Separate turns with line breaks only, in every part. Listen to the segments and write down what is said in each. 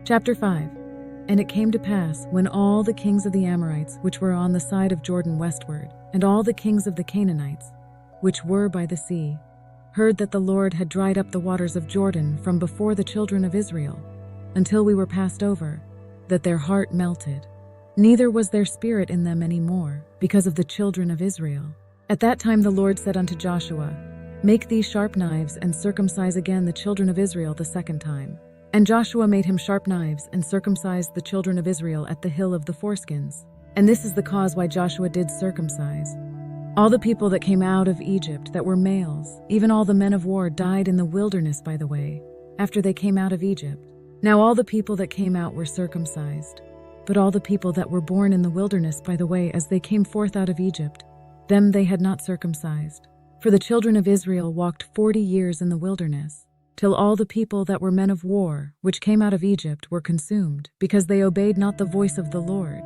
Chapter 5. And it came to pass, when all the kings of the Amorites, which were on the side of Jordan westward, and all the kings of the Canaanites, which were by the sea, heard that the Lord had dried up the waters of Jordan from before the children of Israel, until we were passed over, that their heart melted. Neither was there spirit in them any more, because of the children of Israel. At that time the Lord said unto Joshua, Make thee sharp knives, and circumcise again the children of Israel the second time. And Joshua made him sharp knives, and circumcised the children of Israel at the hill of the foreskins. And this is the cause why Joshua did circumcise all the people that came out of Egypt that were males, even all the men of war died in the wilderness by the way, after they came out of Egypt. Now all the people that came out were circumcised, but all the people that were born in the wilderness by the way as they came forth out of Egypt, them they had not circumcised. For the children of Israel walked 40 years in the wilderness, till all the people that were men of war, which came out of Egypt, were consumed, because they obeyed not the voice of the Lord,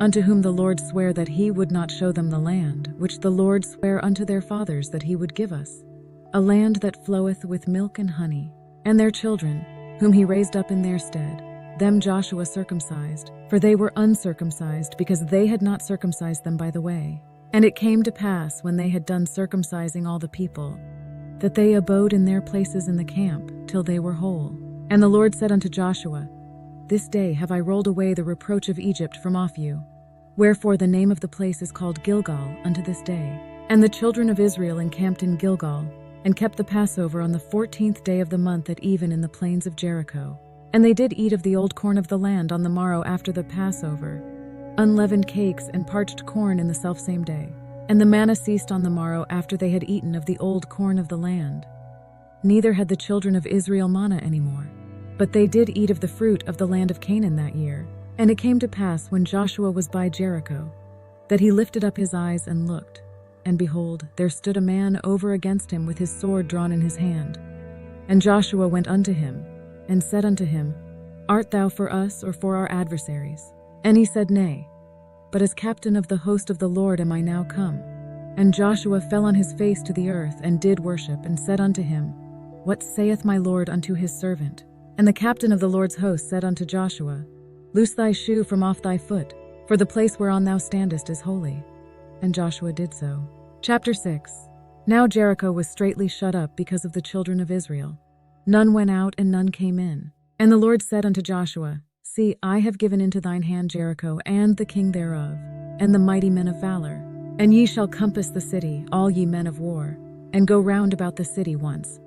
unto whom the Lord sware that he would not show them the land, which the Lord sware unto their fathers that he would give us, a land that floweth with milk and honey. And their children, whom he raised up in their stead, them Joshua circumcised, for they were uncircumcised, because they had not circumcised them by the way. And it came to pass, when they had done circumcising all the people, that they abode in their places in the camp, till they were whole. And the Lord said unto Joshua, This day have I rolled away the reproach of Egypt from off you. Wherefore the name of the place is called Gilgal unto this day. And the children of Israel encamped in Gilgal, and kept the Passover on the 14th day of the month at even in the plains of Jericho. And they did eat of the old corn of the land on the morrow after the Passover, unleavened cakes and parched corn in the selfsame day. And the manna ceased on the morrow after they had eaten of the old corn of the land. Neither had the children of Israel manna any more, but they did eat of the fruit of the land of Canaan that year. And it came to pass, when Joshua was by Jericho, that he lifted up his eyes and looked, and behold, there stood a man over against him with his sword drawn in his hand. And Joshua went unto him, and said unto him, Art thou for us or for our adversaries? And he said, Nay, but as captain of the host of the Lord am I now come. And Joshua fell on his face to the earth, and did worship, and said unto him, What saith my Lord unto his servant? And the captain of the Lord's host said unto Joshua, Loose thy shoe from off thy foot, for the place whereon thou standest is holy. And Joshua did so. Chapter 6. Now Jericho was straitly shut up because of the children of Israel. None went out, and none came in. And the Lord said unto Joshua, See, I have given into thine hand Jericho, and the king thereof, and the mighty men of valor. And ye shall compass the city, all ye men of war, and go round about the city once.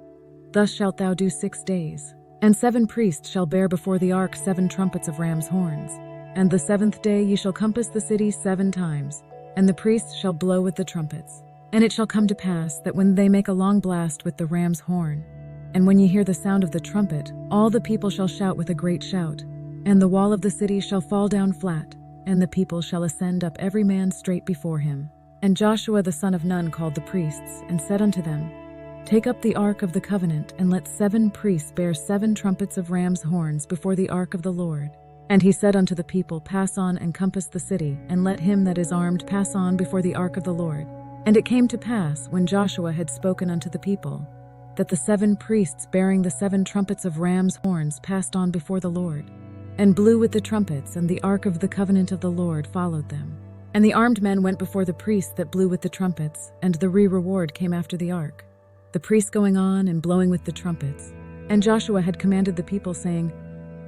Thus shalt thou do 6 days. And 7 priests shall bear before the ark 7 trumpets of ram's horns. And the 7th day ye shall compass the city 7 times, and the priests shall blow with the trumpets. And it shall come to pass, that when they make a long blast with the ram's horn, and when ye hear the sound of the trumpet, all the people shall shout with a great shout, and the wall of the city shall fall down flat, and the people shall ascend up every man straight before him. And Joshua the son of Nun called the priests, and said unto them, Take up the ark of the covenant, and let 7 priests bear 7 trumpets of ram's horns before the ark of the Lord. And he said unto the people, Pass on and compass the city, and let him that is armed pass on before the ark of the Lord. And it came to pass, when Joshua had spoken unto the people, that the 7 priests bearing the 7 trumpets of ram's horns passed on before the Lord, and blew with the trumpets, and the ark of the covenant of the Lord followed them. And the armed men went before the priests that blew with the trumpets, and the reward came after the ark, the priests going on and blowing with the trumpets. And Joshua had commanded the people, saying,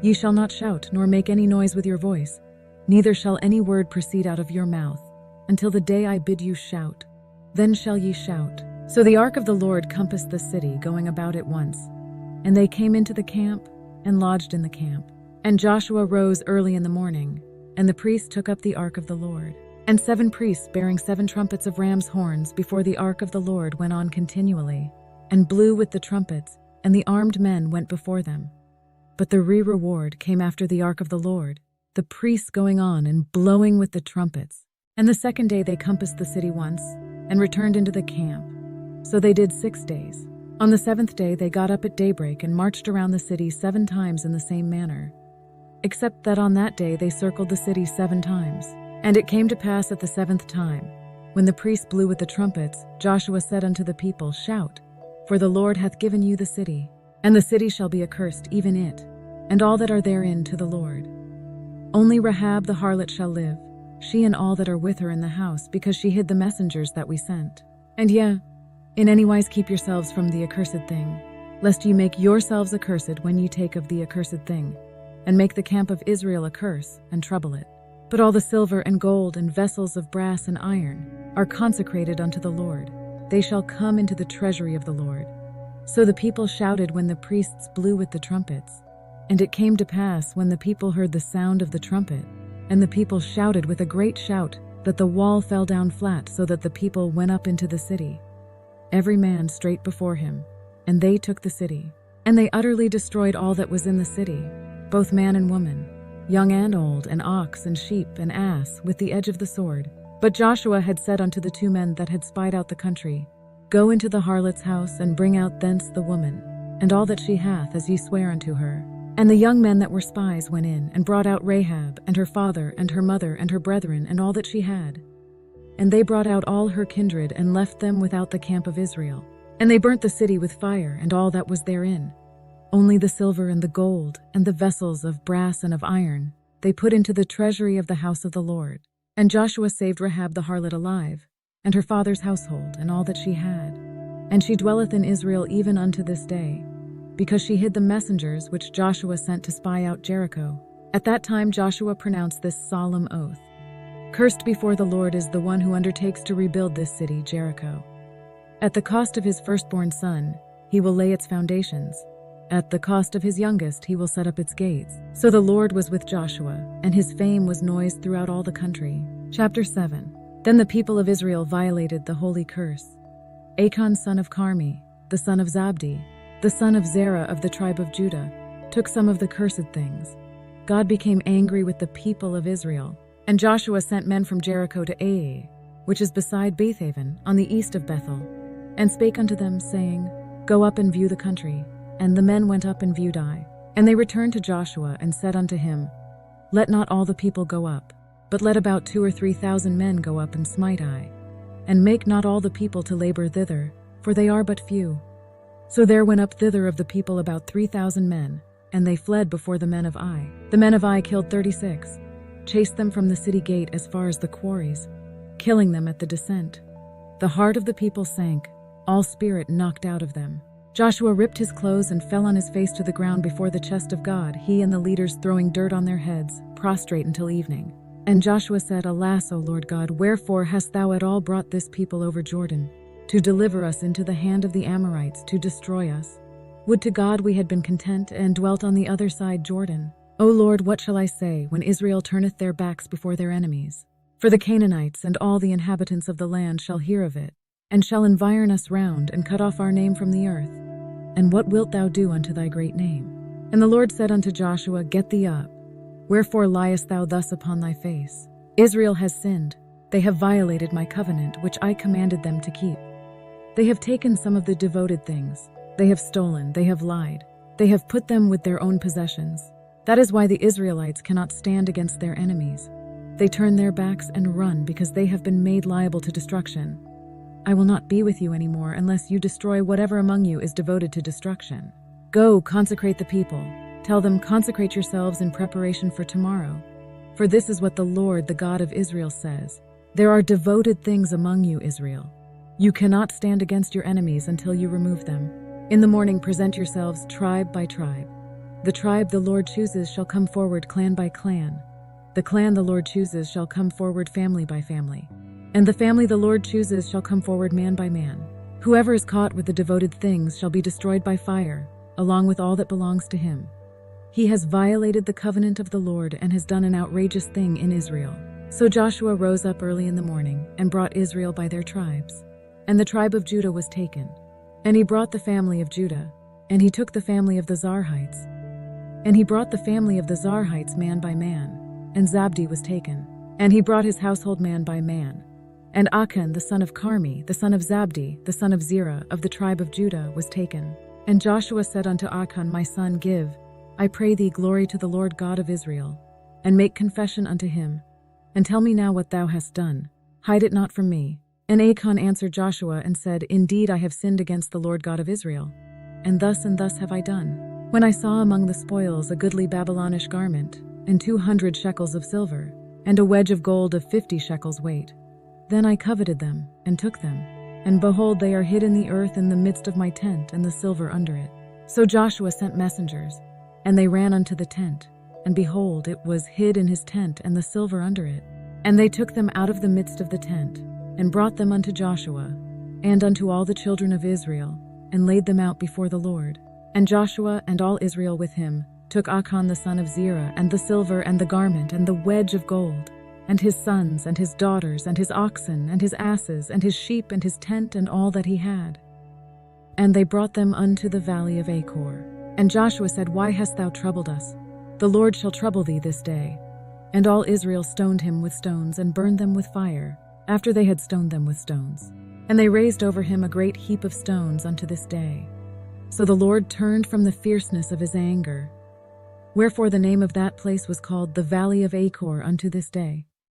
Ye shall not shout, nor make any noise with your voice, neither shall any word proceed out of your mouth, until the day I bid you shout. Then shall ye shout. So the ark of the Lord compassed the city, going about it once. And they came into the camp, and lodged in the camp. And Joshua rose early in the morning, and the priests took up the ark of the Lord. And 7 priests bearing 7 trumpets of ram's horns before the ark of the Lord went on continually, and blew with the trumpets, and the armed men went before them. But the reward came after the ark of the Lord, the priests going on and blowing with the trumpets. And the 2nd day they compassed the city once, and returned into the camp. So they did 6 days. On the 7th day they got up at daybreak, and marched around the city 7 times in the same manner, except that on that day they circled the city 7 times. And it came to pass at the 7th time, when the priests blew with the trumpets, Joshua said unto the people, Shout, for the Lord hath given you the city, and the city shall be accursed, even it. and all that are therein to the Lord. Only Rahab the harlot shall live, she and all that are with her in the house, because she hid the messengers that we sent. And in any wise keep yourselves from the accursed thing, lest ye make yourselves accursed when ye take of the accursed thing, and make the camp of Israel a curse, and trouble it. But all the silver and gold and vessels of brass and iron are consecrated unto the Lord. They shall come into the treasury of the Lord. So the people shouted when the priests blew with the trumpets. And it came to pass, when the people heard the sound of the trumpet, and the people shouted with a great shout, that the wall fell down flat, so that the people went up into the city, every man straight before him. And they took the city. And they utterly destroyed all that was in the city, both man and woman, young and old, and ox and sheep and ass, with the edge of the sword. But Joshua had said unto the 2 men that had spied out the country, Go into the harlot's house, and bring out thence the woman, and all that she hath, as ye swear unto her. And the young men that were spies went in, and brought out Rahab, and her father, and her mother, and her brethren, and all that she had. And they brought out all her kindred, and left them without the camp of Israel. And they burnt the city with fire, and all that was therein. Only the silver and the gold, and the vessels of brass and of iron, they put into the treasury of the house of the Lord. And Joshua saved Rahab the harlot alive, and her father's household, and all that she had. And she dwelleth in Israel even unto this day, because she hid the messengers which Joshua sent to spy out Jericho. At that time Joshua pronounced this solemn oath: Cursed before the Lord is the one who undertakes to rebuild this city, Jericho. At the cost of his firstborn son, he will lay its foundations. At the cost of his youngest, he will set up its gates. So the Lord was with Joshua, and his fame was noised throughout all the country. Chapter 7. Then the people of Israel violated the holy curse. Achan son of Carmi, the son of Zabdi, the son of Zerah of the tribe of Judah, took some of the cursed things. God became angry with the people of Israel, and Joshua sent men from Jericho to Ai, which is beside Bethaven, on the east of Bethel, and spake unto them, saying, Go up and view the country. And the men went up and viewed Ai. And they returned to Joshua, and said unto him, Let not all the people go up, but let about 2,000 or 3,000 men go up and smite Ai. And make not all the people to labor thither, for they are but few. So there went up thither of the people about 3,000 men, and they fled before the men of Ai. The men of Ai killed 36, chased them from the city gate as far as the quarries, killing them at the descent. The heart of the people sank, all spirit knocked out of them. Joshua ripped his clothes and fell on his face to the ground before the chest of God, he and the leaders throwing dirt on their heads, prostrate until evening. And Joshua said, Alas, O Lord God, wherefore hast thou at all brought this people over Jordan, to deliver us into the hand of the Amorites, to destroy us? Would to God we had been content, and dwelt on the other side Jordan. O Lord, what shall I say, when Israel turneth their backs before their enemies? For the Canaanites and all the inhabitants of the land shall hear of it, and shall environ us round, and cut off our name from the earth. And what wilt thou do unto thy great name? And the Lord said unto Joshua, Get thee up. Wherefore liest thou thus upon thy face? Israel has sinned. They have violated my covenant, which I commanded them to keep. They have taken some of the devoted things. They have stolen, they have lied. They have put them with their own possessions. That is why the Israelites cannot stand against their enemies. They turn their backs and run, because they have been made liable to destruction. I will not be with you any more unless you destroy whatever among you is devoted to destruction. Go, consecrate the people. Tell them, Consecrate yourselves in preparation for tomorrow. For this is what the Lord, the God of Israel, says. There are devoted things among you, Israel. You cannot stand against your enemies until you remove them. In the morning present yourselves tribe by tribe. The tribe the Lord chooses shall come forward clan by clan. The clan the Lord chooses shall come forward family by family. And the family the Lord chooses shall come forward man by man. Whoever is caught with the devoted things shall be destroyed by fire, along with all that belongs to him. He has violated the covenant of the Lord and has done an outrageous thing in Israel. So Joshua rose up early in the morning and brought Israel by their tribes. And the tribe of Judah was taken. And he brought the family of Judah, and he took the family of the Zarhites. And he brought the family of the Zarhites man by man, and Zabdi was taken. And he brought his household man by man. And Achan the son of Carmi, the son of Zabdi, the son of Zerah, of the tribe of Judah, was taken. And Joshua said unto Achan, My son, give, I pray thee, glory to the Lord God of Israel, and make confession unto him, and tell me now what thou hast done. Hide it not from me. And Achan answered Joshua and said, Indeed I have sinned against the Lord God of Israel, and thus have I done. When I saw among the spoils a goodly Babylonish garment, and 200 shekels of silver, and a wedge of gold of 50 shekels weight, then I coveted them, and took them. And behold, they are hid in the earth in the midst of my tent, and the silver under it. So Joshua sent messengers, and they ran unto the tent, and behold, it was hid in his tent, and the silver under it. And they took them out of the midst of the tent, and brought them unto Joshua, and unto all the children of Israel, and laid them out before the Lord. And Joshua and all Israel with him took Achan the son of Zerah, and the silver, and the garment, and the wedge of gold, and his sons, and his daughters, and his oxen, and his asses, and his sheep, and his tent, and all that he had. And they brought them unto the valley of Achor. And Joshua said, Why hast thou troubled us? The Lord shall trouble thee this day. And all Israel stoned him with stones, and burned them with fire, after they had stoned them with stones. And they raised over him a great heap of stones unto this day. So the Lord turned from the fierceness of his anger. Wherefore the name of that place was called the Valley of Achor unto this day.